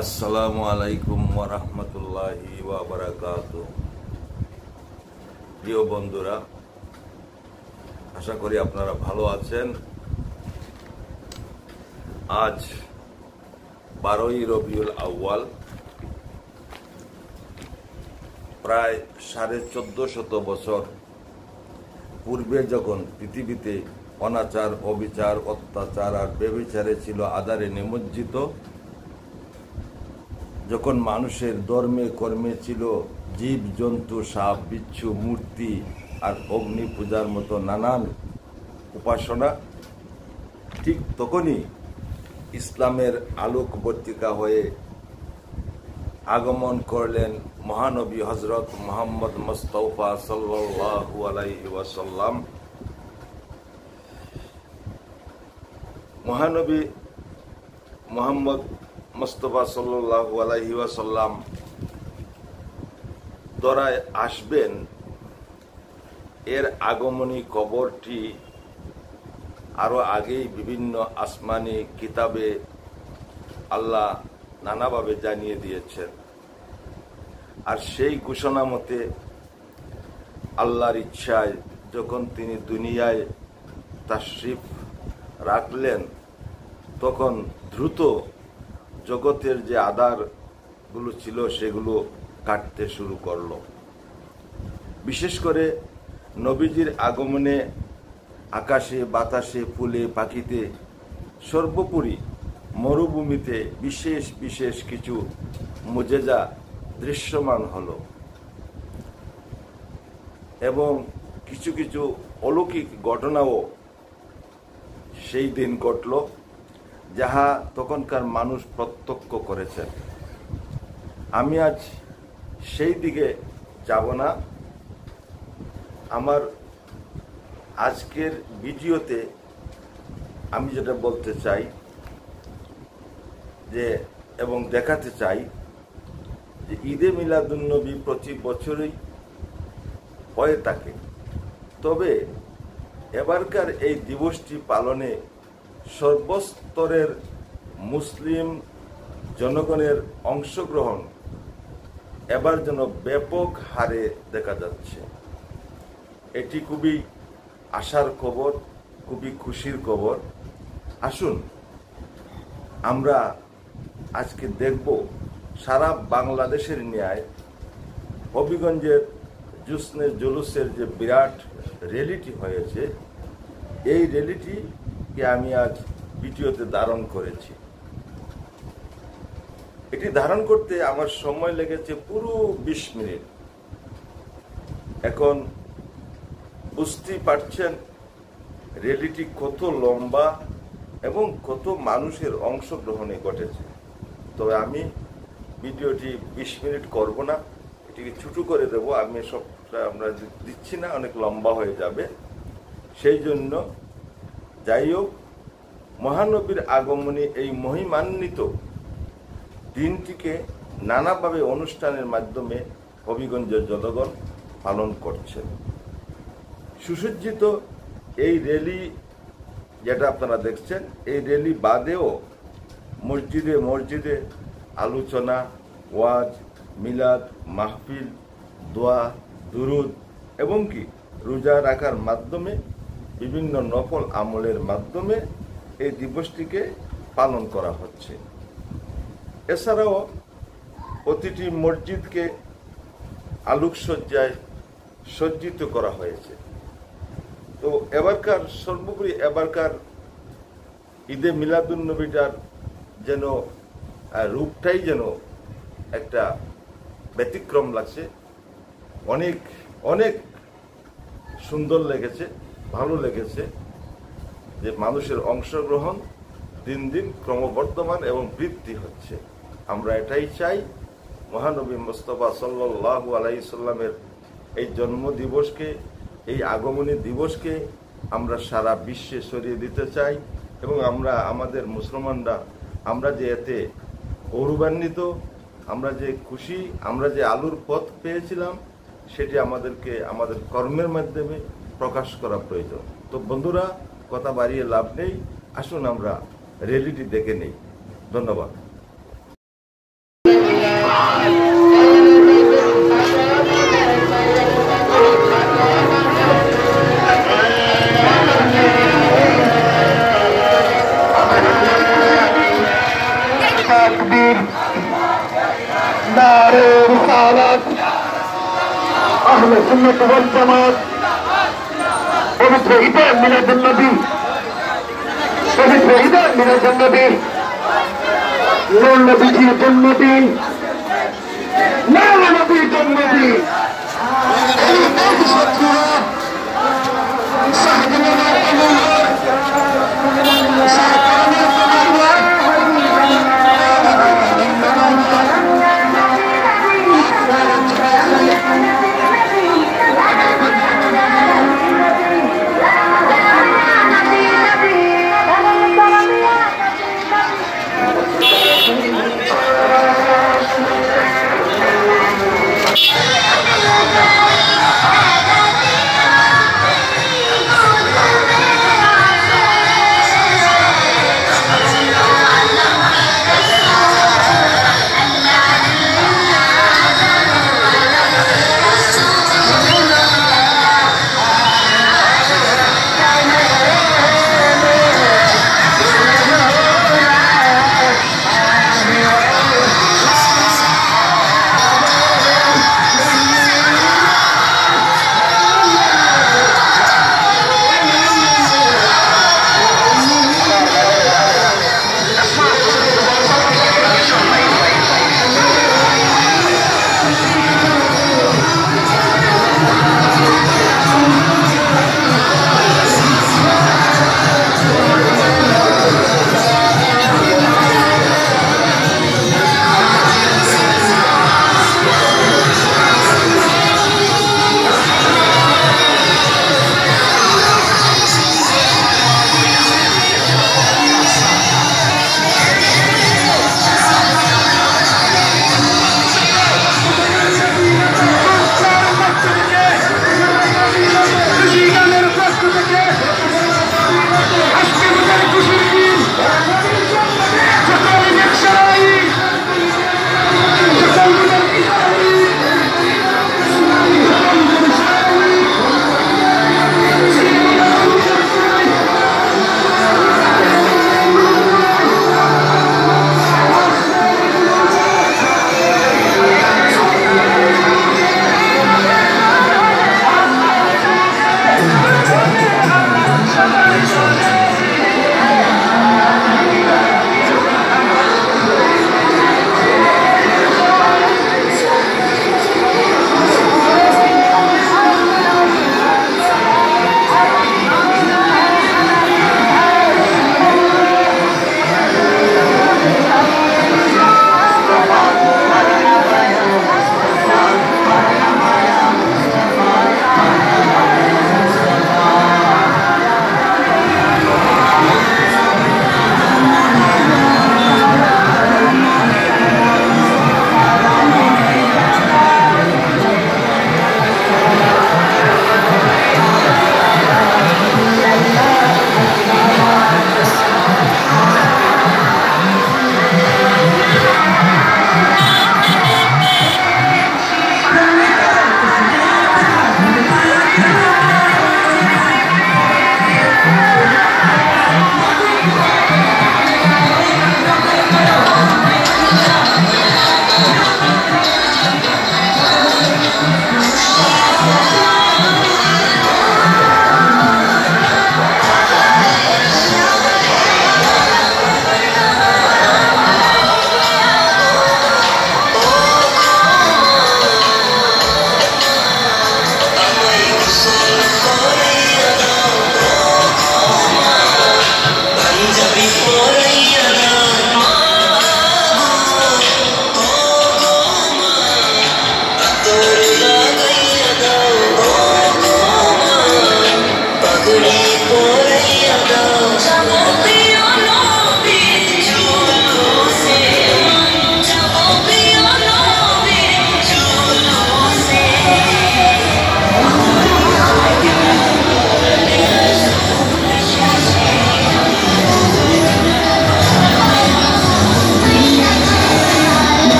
আসসালামু আলাইকুম ওয়া রাহমাতুল্লাহি ওয়া বারাকাতুহু। প্রিয় বন্ধুরা, আশা করি আপনারা ভালো আছেন। আজ 12ই রবিউল আউয়াল, প্রায় 1450 বছর পূর্বে যখন পৃথিবীতে অনাচার, অবিচার, অত্যাচার আর ব্যভিচারে ছিল আধারে নিমজ্জিত, যখন মানুষের ধর্মে কর্মে ছিল জীব জন্তু, সাপ বিচ্ছু, মূর্তি আর অগ্নি পূজার মতো নানান উপাসনা, ঠিক তখনই ইসলামের আলোকবর্তিকা হয়ে আগমন করলেন মহানবী হযরত মুহাম্মদ মুস্তাফা সাল্লাল্লাহু আলাইহি ওয়াসাল্লাম। মহানবী মুহাম্মদ মুস্তাফা সাল্লাল্লাহু আলাইহি ওয়াসাল্লাম ধরায় আসবেন, এর আগমনী খবরটি আরো আগেই বিভিন্ন আসমানি কিতাবে আল্লাহ নানাভাবে জানিয়ে দিয়েছেন। আর সেই ঘোষণা মতে আল্লাহর ইচ্ছায় যখন তিনি দুনিয়ায় তাশরিফ রাখলেন, তখন দ্রুত জগতের যে আধারগুলো ছিল সেগুলো কাটতে শুরু করলো। বিশেষ করে নবীজির আগমনে আকাশে, বাতাসে, ফুলে, পাখিতে, সর্বোপরি মরুভূমিতে বিশেষ বিশেষ কিছু মুজেজা দৃশ্যমান হলো এবং কিছু কিছু অলৌকিক ঘটনাও সেই দিন ঘটল, যাহা তখনকার মানুষ প্রত্যক্ষ করেছেন। আমি আজ সেই দিকে যাব না। আমার আজকের ভিডিওতে আমি যেটা বলতে চাই যে এবং দেখাতে চাই যে ঈদে মিলাদুন্নবী প্রতি বছরই হয়ে থাকে, তবে এবারকার এই দিবসটি পালনে সর্বস্তরের মুসলিম জনগণের অংশগ্রহণ এবার যেন ব্যাপক হারে দেখা যাচ্ছে। এটি খুবই আশার খবর, খুবই খুশির খবর। আসুন আমরা আজকে দেখব সারা বাংলাদেশের ন্যায় হবিগঞ্জের জুসনে জুলুসের যে বিরাট র্যালিটি হয়েছে, এই র্যালিটিকে আমি আজ ভিডিওতে ধারণ করেছি। এটি ধারণ করতে আমার সময় লেগেছে পুরো 20 মিনিট। এখন বুঝতেই পারছেন র্যালিটি কত লম্বা এবং কত মানুষের অংশগ্রহণে ঘটেছে। তবে আমি ভিডিওটি 20 মিনিট করব না, এটিকে ছোট করে দেব। আমি সবটা আমরা দিচ্ছি না, অনেক লম্বা হয়ে যাবে। সেই জন্য যাই হোক, মহানবীর আগমনে এই মহিমান্বিত দিনটিকে নানাভাবে অনুষ্ঠানের মাধ্যমে হবিগঞ্জের জনগণ পালন করছে। সুসজ্জিত এই র্যালি যেটা আপনারা দেখছেন, এই র্যালি বাদেও মসজিদে মসজিদে আলোচনা, ওয়াজ, মিলাদ, মাহফিল, দোয়া, দুরুদ এবং কি রোজা রাখার মাধ্যমে বিভিন্ন নফল আমলের মাধ্যমে এই দিবসটিকে পালন করা হচ্ছে। এছাড়াও প্রতিটি মসজিদকে আলোকসজ্জায় সজ্জিত করা হয়েছে। তো এবারকার সর্বোপরি এবারকার ঈদে মিলাদুন্নবীটার যেন রূপটাই যেন একটা ব্যতিক্রম লাগছে। অনেক অনেক সুন্দর লেগেছে, ভালো লেগেছে যে মানুষের অংশগ্রহণ দিন দিন ক্রমবর্ধমান এবং বৃদ্ধি হচ্ছে। আমরা এটাই চাই, মহানবী মুস্তাফা সাল্লাল্লাহু আলাইহি সাল্লামের এই জন্ম দিবসকে, এই আগমনী দিবসকে আমরা সারা বিশ্বে ছড়িয়ে দিতে চাই এবং আমরা আমাদের মুসলমানরা আমরা যে এতে গৌরবান্বিত, আমরা যে খুশি, আমরা যে আলোর পথ পেয়েছিলাম, সেটি আমাদেরকে আমাদের কর্মের মাধ্যমে প্রকাশ করা প্রয়োজন। তো বন্ধুরা, কথা বাড়িয়ে লাভ নেই, আসুন আমরা র্যালিটি দেখে নেই। ধন্যবাদ। তাকবীর নারে রিসালাত আহলে সুন্নাত ওয়াল জামাত পবিত্র ঈদে মিলাদুন নবী পবিত্র ঈদে মিলাদুন নবী নূর নবীজির জন্মদিন নূর নবীর জন্মদিন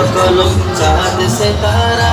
সকল চাঁদ সিতারা।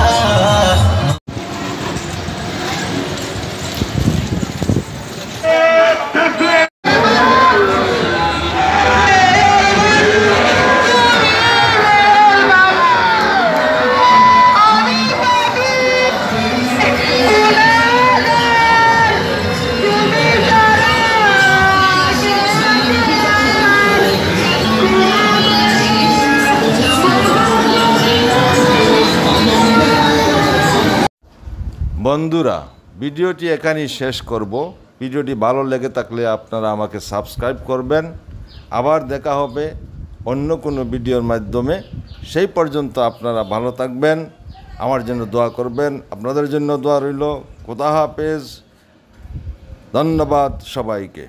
বন্ধুরা, ভিডিওটি এখানেই শেষ করব। ভিডিওটি ভালো লেগে থাকলে আপনারা আমাকে সাবস্ক্রাইব করবেন। আবার দেখা হবে অন্য কোনো ভিডিওর মাধ্যমে। সেই পর্যন্ত আপনারা ভালো থাকবেন, আমার জন্য দোয়া করবেন। আপনাদের জন্য দোয়া রইল। খোদা হাফেজ। ধন্যবাদ সবাইকে।